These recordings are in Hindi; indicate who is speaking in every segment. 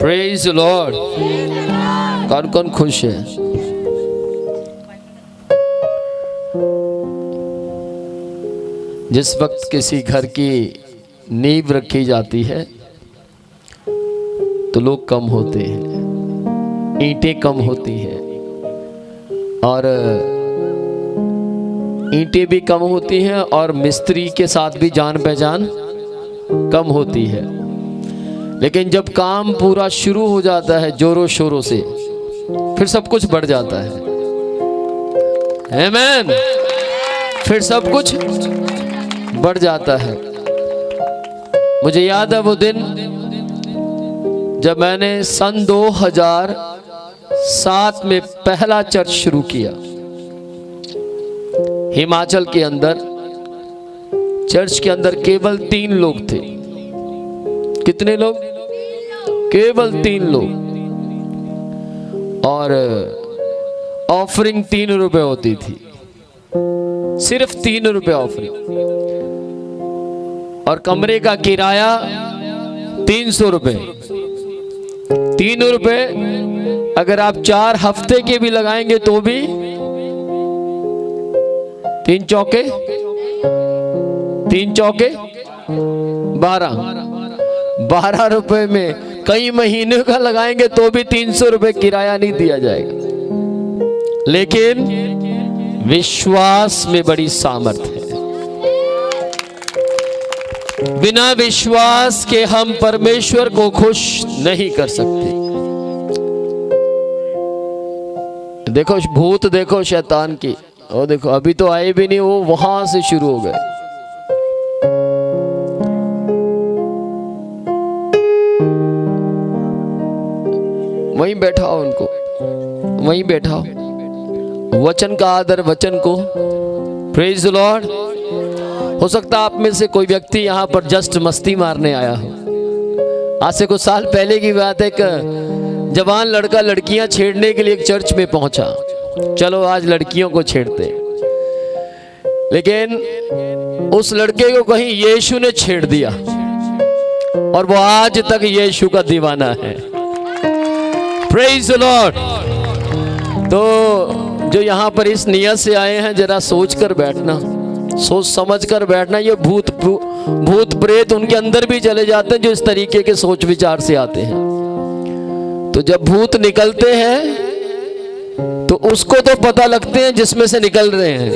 Speaker 1: Praise Lord. कौन कौन खुश है? जिस वक्त किसी घर की नींव रखी जाती है तो लोग कम होते हैं, ईंटें कम होती हैं, और ईंटें भी कम होती हैं और मिस्त्री के साथ भी जान पहचान कम होती है। लेकिन जब काम पूरा शुरू हो जाता है जोरों शोरों से, फिर सब कुछ बढ़ जाता है। आमीन। फिर सब कुछ बढ़ जाता है। मुझे याद है वो दिन जब मैंने सन 2007 में पहला चर्च शुरू किया हिमाचल के अंदर। चर्च के अंदर केवल 3 लोग थे। कितने लोग? केवल 3 लोग। और ऑफरिंग 3 रुपए होती थी, सिर्फ 3 रुपए ऑफरिंग, और कमरे का किराया 300 रुपए। 3 रुपए अगर आप 4 हफ्ते के भी लगाएंगे तो भी 3 चौके 12 रुपए में कई महीने का लगाएंगे तो भी 300 रुपए किराया नहीं दिया जाएगा। लेकिन विश्वास में बड़ी सामर्थ्य है। बिना विश्वास के हम परमेश्वर को खुश नहीं कर सकते। देखो भूत, देखो शैतान की, और देखो अभी तो आए भी नहीं, वो वहां से शुरू हो गए। वहीं बैठाओ उनको, वहीं बैठाओ। वचन का आदर वचन को। Praise the Lord. हो सकता है आप में से कोई व्यक्ति यहाँ पर जस्ट मस्ती मारने आया हो। आज से कुछ साल पहले की बात है, एक जवान लड़का लड़कियां छेड़ने के लिए एक चर्च में पहुंचा। चलो आज लड़कियों को छेड़ते। लेकिन उस लड़के को कहीं यीशु ने छेड़ दिया और वो आज तक यीशु का दीवाना है। Praise the Lord. तो जो यहाँ पर इस नियत से आए हैं, जरा सोच कर बैठना, सोच समझ कर बैठना। ये भूत प्रेत उनके अंदर भी चले जाते हैं जो इस तरीके के सोच विचार से आते हैं। तो जब भूत निकलते हैं तो उसको तो पता लगते हैं जिसमें से निकल रहे हैं,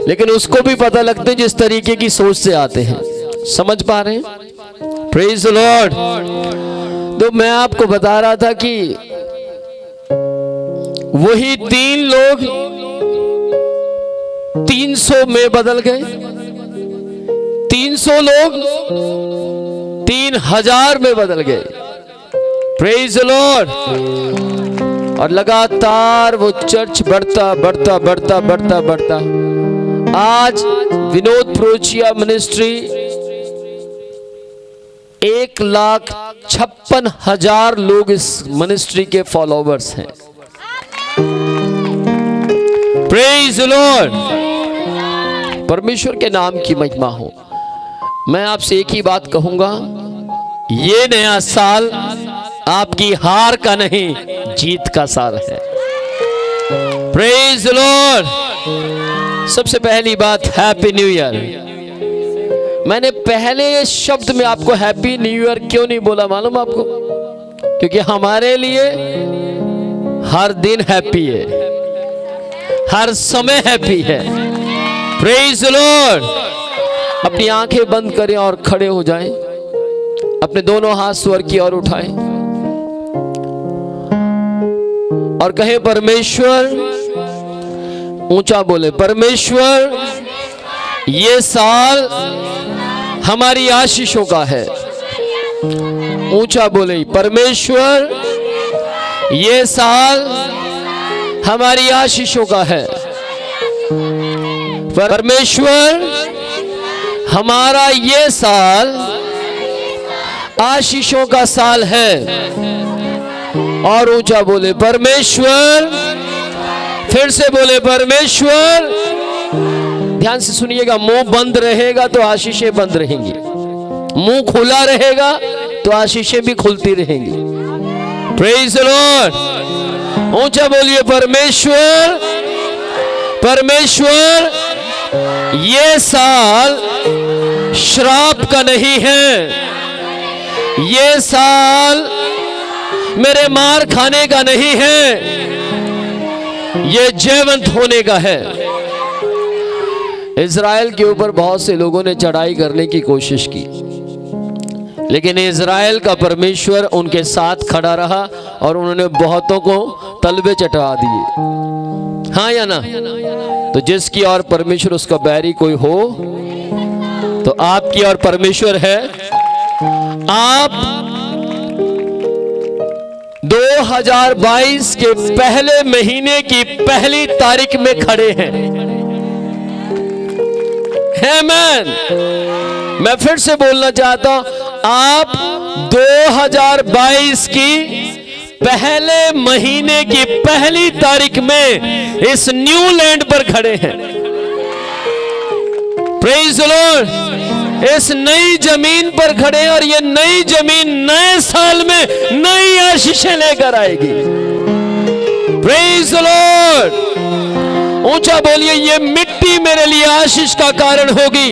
Speaker 1: लेकिन उसको भी पता लगते हैं जिस तरीके की सोच से आते हैं। समझ पा रहे हैं? Praise the Lord. तो मैं आपको बता रहा था कि वही 3 लोग 300 में बदल गए, 300 लोग 3000 में बदल गए। Praise the Lord. और लगातार वो चर्च बढ़ता बढ़ता बढ़ता बढ़ता बढ़ता आज विनोद प्रोचिया मिनिस्ट्री 1,56,000 लोग इस मिनिस्ट्री के फॉलोवर्स हैं। Praise the Lord. परमेश्वर के नाम की महिमा हो। मैं आपसे एक ही बात कहूंगा, ये नया साल आपकी हार का नहीं, जीत का साल है। Praise the Lord. सबसे पहली बात, हैप्पी न्यू ईयर। मैंने पहले शब्द में आपको हैप्पी न्यू ईयर क्यों नहीं बोला मालूम आपको? क्योंकि हमारे लिए हर दिन हैप्पी है, हर समय हैप्पी है। Praise the Lord. अपनी आंखें बंद करें और खड़े हो जाएं। अपने दोनों हाथ स्वर की ओर उठाएं और कहें, परमेश्वर, ऊंचा बोले, परमेश्वर ये साल हमारी आशीषों का है। ऊंचा बोले, परमेश्वर ये साल हमारी आशीषों का है। परमेश्वर हमारा ये साल आशीषों का साल है। और ऊंचा बोले, परमेश्वर, फिर से बोले, परमेश्वर। ध्यान से सुनिएगा, मुंह बंद रहेगा तो आशीषें बंद रहेंगी। मुंह खुला रहेगा तो आशीषें भी खुलती रहेंगी। Praise the Lord. ऊंचा बोलिए परमेश्वर, परमेश्वर ये साल श्राप का नहीं है, ये साल मेरे मार खाने का नहीं है, ये जयवंत होने का है। इज़राइल के ऊपर बहुत से लोगों ने चढ़ाई करने की कोशिश की, लेकिन इज़राइल का परमेश्वर उनके साथ खड़ा रहा और उन्होंने बहुतों को तलबे चटा दिए। हाँ या ना? तो जिसकी और परमेश्वर उसका बैरी कोई हो, तो आपकी और परमेश्वर है। आप 2022 के पहले महीने की पहली तारीख में खड़े हैं। आमीन। मैं फिर से बोलना चाहता हूं, आप 2022 की पहले महीने की पहली तारीख में इस न्यू लैंड पर खड़े हैं। Praise the Lord. इस नई जमीन पर खड़े हैं और ये नई जमीन नए साल में नई आशीषें लेकर आएगी। Praise the Lord. ऊंचा बोलिए, ये मिट्टी मेरे लिए आशीष का कारण होगी,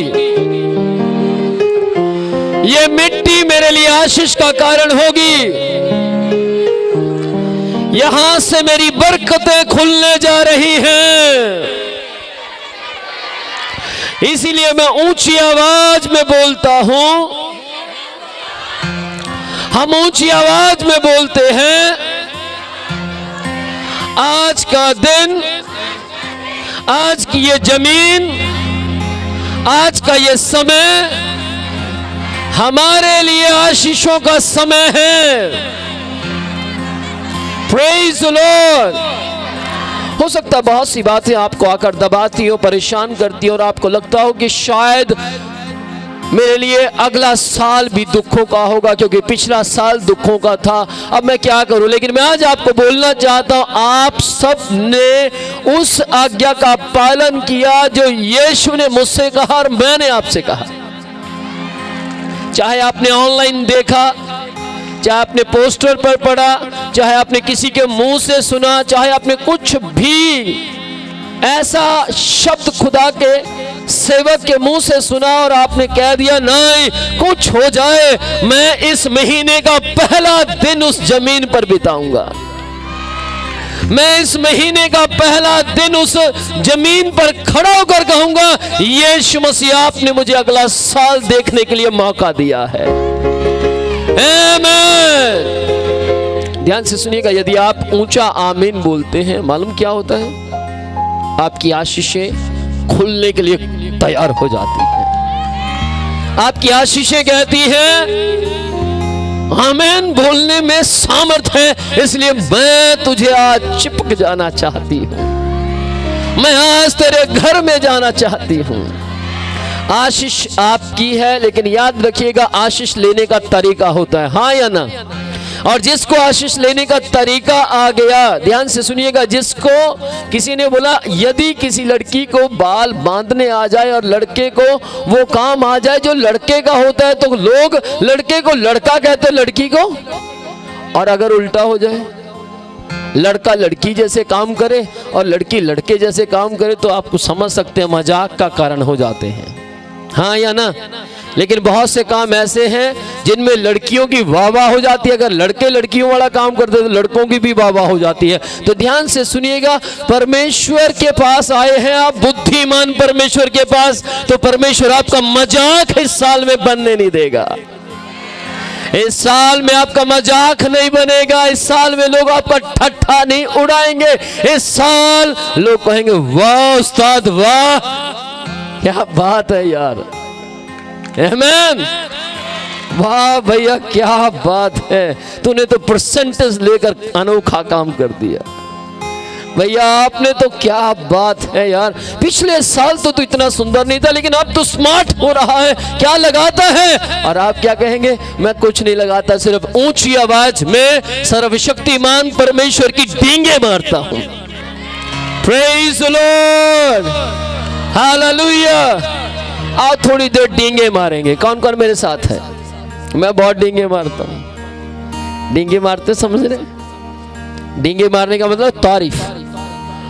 Speaker 1: ये मिट्टी मेरे लिए आशीष का कारण होगी। यहां से मेरी बरकतें खुलने जा रही हैं। इसीलिए मैं ऊंची आवाज में बोलता हूं, हम ऊंची आवाज में बोलते हैं, आज का दिन, आज की ये जमीन, आज का ये समय हमारे लिए आशीषों का समय है। Praise the Lord. हो सकता है बहुत सी बातें आपको आकर दबाती हो, परेशान करती हो और आपको लगता हो कि शायद मेरे लिए अगला साल भी दुखों का होगा, क्योंकि पिछला साल दुखों का था, अब मैं क्या करूं। लेकिन मैं आज आपको बोलना चाहता हूं, आप सब ने उस आज्ञा का पालन किया जो यीशु ने मुझसे कहा और मैंने आपसे कहा। चाहे आपने ऑनलाइन देखा, चाहे आपने पोस्टर पर पढ़ा, चाहे आपने किसी के मुंह से सुना, चाहे आपने कुछ भी ऐसा शब्द खुदा के सेवक के मुंह से सुना और आपने कह दिया नहीं, कुछ हो जाए, मैं इस महीने का पहला दिन उस जमीन पर बिताऊंगा, मैं इस महीने का पहला दिन उस जमीन पर खड़ा होकर कहूंगा, यीशु मसीह आपने मुझे अगला साल देखने के लिए मौका दिया है। आमीन। ध्यान से सुनिएगा, यदि आप ऊंचा आमीन बोलते हैं, मालूम क्या होता है? आपकी आशीषें खुलने के लिए तैयार हो जाती हैं। आपकी आशीषें कहती हैं आमीन बोलने में सामर्थ है, इसलिए मैं तुझे आज चिपक जाना चाहती हूं, मैं आज तेरे घर में जाना चाहती हूं। आशीष आपकी है, लेकिन याद रखिएगा आशीष लेने का तरीका होता है। हाँ या ना? और जिसको आशीष लेने का तरीका आ गया, ध्यान से सुनिएगा, जिसको किसी ने बोला यदि किसी लड़की को बाल बांधने आ जाए और लड़के को वो काम आ जाए जो लड़के का होता है, तो लोग लड़के को लड़का कहते हैं, लड़की को। और अगर उल्टा हो जाए, लड़का लड़की जैसे काम करे और लड़की लड़के जैसे काम करे, तो आपको समझ सकते हैं मजाक का कारण हो जाते हैं। हाँ या ना? लेकिन बहुत से काम ऐसे हैं जिनमें लड़कियों की वाह वाह हो जाती है। अगर लड़के लड़कियों वाला काम करते तो लड़कों की भी वाह वाह हो जाती है। तो ध्यान से सुनिएगा, परमेश्वर के पास आए हैं आप, बुद्धिमान परमेश्वर के पास, तो परमेश्वर आपका मजाक इस साल में बनने नहीं देगा। इस साल में आपका मजाक नहीं बनेगा, इस साल में लोग आपका ठट्ठा नहीं उड़ाएंगे। इस साल लोग कहेंगे वाह उस्ताद वाह, क्या बात है यार, आमीन, वाह भैया क्या बात है, तूने तो परसेंटेज लेकर अनोखा काम कर दिया भैया, आपने तो क्या बात है यार, पिछले साल तो तू इतना सुंदर नहीं था लेकिन अब तो स्मार्ट हो रहा है, क्या लगाता है? और आप क्या कहेंगे? मैं कुछ नहीं लगाता, सिर्फ ऊंची आवाज में सर्वशक्तिमान परमेश्वर की डींगे मारता हूं। Praise the Lord, hallelujah. आओ थोड़ी देर डींगे मारेंगे। कौन कौन मेरे साथ है? मैं बहुत डींगे मारता हूं। डींगे मारते समझ रहे? डींगे मारने का मतलब तारीफ।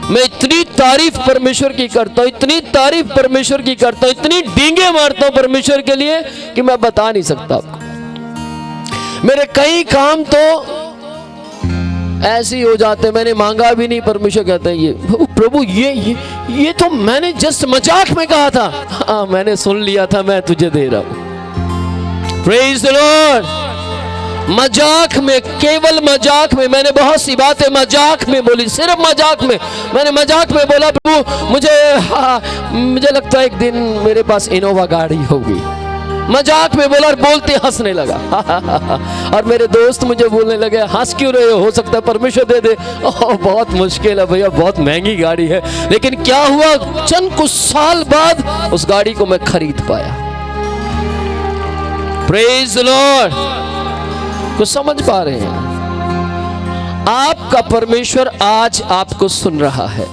Speaker 1: मैं इतनी तारीफ परमेश्वर की करता हूं, इतनी तारीफ परमेश्वर की करता हूं, इतनी डींगे मारता हूं परमेश्वर के लिए कि मैं बता नहीं सकता आपको। मेरे कई काम तो ऐसे ही हो जाते, मैंने मांगा भी नहीं, परमेश्वर कहते हैं ये प्रभु ये तो मैंने जस्ट मजाक में कहा था। हाँ, मैंने सुन लिया था, मैं तुझे दे रहा हूं। Praise the Lord. मजाक में, केवल मजाक में मैंने बहुत सी बातें मजाक में बोली, सिर्फ मजाक में। मैंने मजाक में बोला प्रभु मुझे लगता है एक दिन मेरे पास इनोवा गाड़ी होगी। मजाक में बोला और बोलते हंसने लगा। और मेरे दोस्त मुझे बोलने लगे हंस क्यों रहे हो सकता है परमेश्वर दे दे। बहुत मुश्किल है भैया, बहुत महंगी गाड़ी है। लेकिन क्या हुआ, चंद कुछ साल बाद उस गाड़ी को मैं खरीद पाया। Praise the Lord. कुछ समझ पा रहे हैं? आपका परमेश्वर आज आपको सुन रहा है।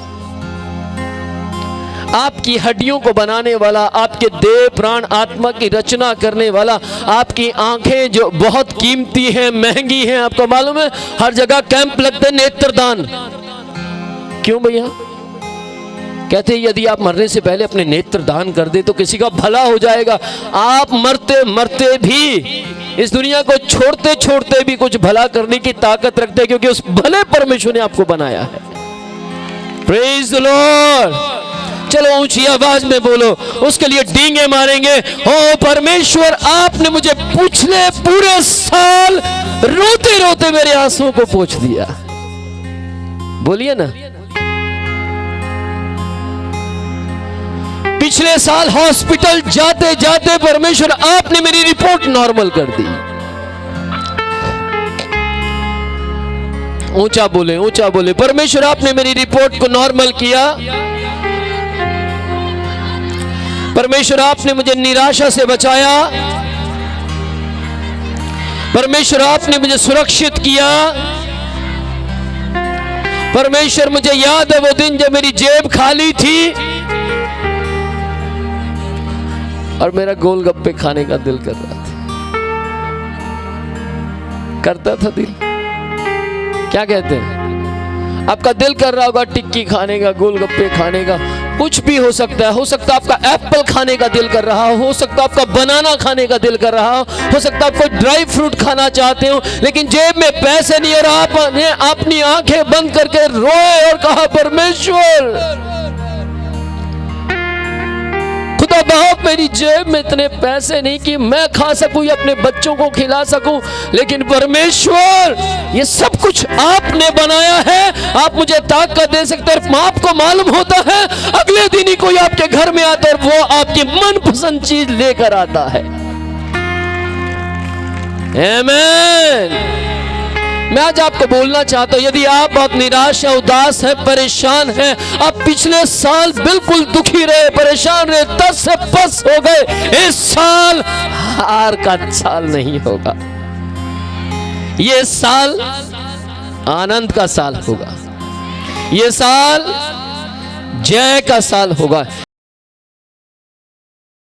Speaker 1: आपकी हड्डियों को बनाने वाला, आपके देह प्राण आत्मा की रचना करने वाला, आपकी आंखें जो बहुत कीमती हैं, महंगी हैं। आपको मालूम है हर जगह कैंप लगते हैं नेत्रदान। क्यों भैया? कहते हैं यदि आप मरने से पहले अपने नेत्र दान कर दे तो किसी का भला हो जाएगा। आप मरते मरते भी, इस दुनिया को छोड़ते छोड़ते भी कुछ भला करने की ताकत रखते हैं, क्योंकि उस भले परमेश्वर ने आपको बनाया है। Praise the Lord. चलो ऊंची आवाज में बोलो, उसके लिए डींगे मारेंगे। ओ परमेश्वर, आपने मुझे पिछले पूरे साल रोते रोते मेरे आंसुओं को पोंछ दिया। बोलिए ना। पिछले साल हॉस्पिटल जाते जाते परमेश्वर आपने मेरी रिपोर्ट नॉर्मल कर दी। ऊंचा बोले, ऊंचा बोले। परमेश्वर आपने मेरी रिपोर्ट को नॉर्मल किया। परमेश्वर आपने मुझे निराशा से बचाया। परमेश्वर आपने मुझे सुरक्षित किया। परमेश्वर मुझे याद है वो दिन जब मेरी जेब खाली थी और मेरा गोलगप्पे खाने का दिल कर रहा था। करता था दिल। क्या कहते हैं? आपका दिल कर रहा होगा टिक्की खाने का, गोलगप्पे खाने का, कुछ भी हो सकता है। हो सकता है आपका एप्पल खाने का दिल कर रहा हो सकता है आपका बनाना खाने का दिल कर रहा हो सकता है आप कोई ड्राई फ्रूट खाना चाहते हो, लेकिन जेब में पैसे नहीं। और आपने अपनी आंखें बंद करके रोए और कहा परमेश्वर खुदा बाप, मेरी जेब में इतने पैसे नहीं कि मैं खा सकूं या अपने बच्चों को खिला सकूं, लेकिन परमेश्वर ये सब कुछ आपने बनाया है। आप मुझे ताकत दे सकते हैं। आपको मालूम होता है अगले दिन ही कोई आपके घर में आता है और वो आपकी मनपसंद चीज लेकर आता है। आमीन। मैं आज आपको बोलना चाहता हूं, यदि आप बहुत निराश है, उदास है, परेशान है, आप पिछले साल बिल्कुल दुखी रहे, परेशान रहे, तस से पस हो गए, इस साल हार का साल नहीं होगा। ये साल आनंद का साल होगा। ये साल जय का साल होगा।